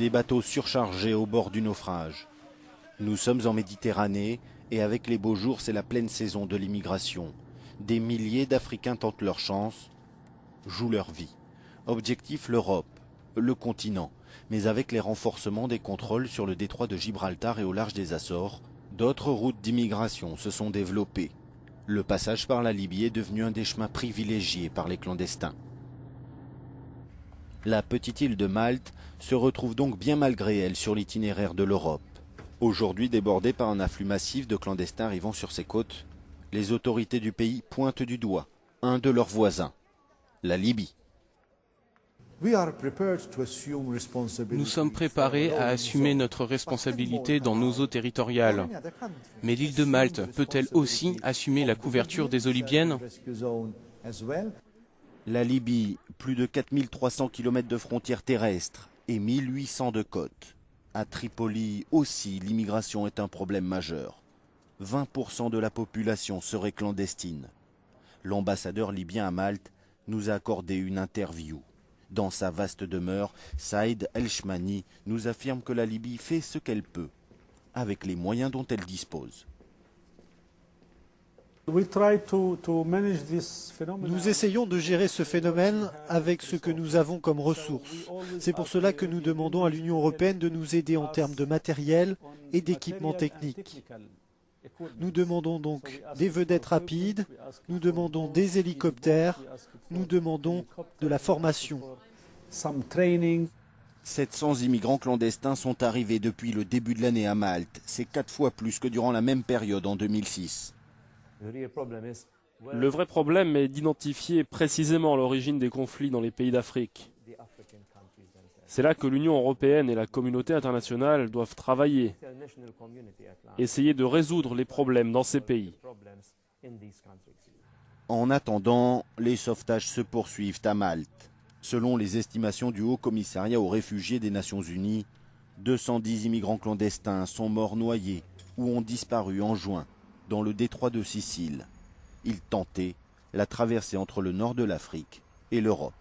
Des bateaux surchargés au bord du naufrage. Nous sommes en Méditerranée et avec les beaux jours, c'est la pleine saison de l'immigration. Des milliers d'Africains tentent leur chance, jouent leur vie. Objectif l'Europe, le continent. Mais avec les renforcements des contrôles sur le détroit de Gibraltar et au large des Açores, d'autres routes d'immigration se sont développées. Le passage par la Libye est devenu un des chemins privilégiés par les clandestins. La petite île de Malte se retrouve donc bien malgré elle sur l'itinéraire de l'Europe. Aujourd'hui débordée par un afflux massif de clandestins arrivant sur ses côtes, les autorités du pays pointent du doigt un de leurs voisins, la Libye. Nous sommes préparés à assumer notre responsabilité dans nos eaux territoriales. Mais l'île de Malte peut-elle aussi assumer la couverture des eaux libyennes ? La Libye, plus de 4300 km de frontières terrestres et 1800 de côtes. À Tripoli aussi, l'immigration est un problème majeur. 20% de la population serait clandestine. L'ambassadeur libyen à Malte nous a accordé une interview. Dans sa vaste demeure, Saïd El-Shmani nous affirme que la Libye fait ce qu'elle peut, avec les moyens dont elle dispose. Nous essayons de gérer ce phénomène avec ce que nous avons comme ressources. C'est pour cela que nous demandons à l'Union européenne de nous aider en termes de matériel et d'équipement technique. Nous demandons donc des vedettes rapides, nous demandons des hélicoptères, nous demandons de la formation. 700 immigrants clandestins sont arrivés depuis le début de l'année à Malte. C'est 4 fois plus que durant la même période en 2006. Le vrai problème est d'identifier précisément l'origine des conflits dans les pays d'Afrique. C'est là que l'Union européenne et la communauté internationale doivent travailler, essayer de résoudre les problèmes dans ces pays. En attendant, les sauvetages se poursuivent à Malte. Selon les estimations du Haut Commissariat aux réfugiés des Nations Unies, 210 immigrants clandestins sont morts noyés ou ont disparu en juin dans le détroit de Sicile. Ils tentaient la traversée entre le nord de l'Afrique et l'Europe.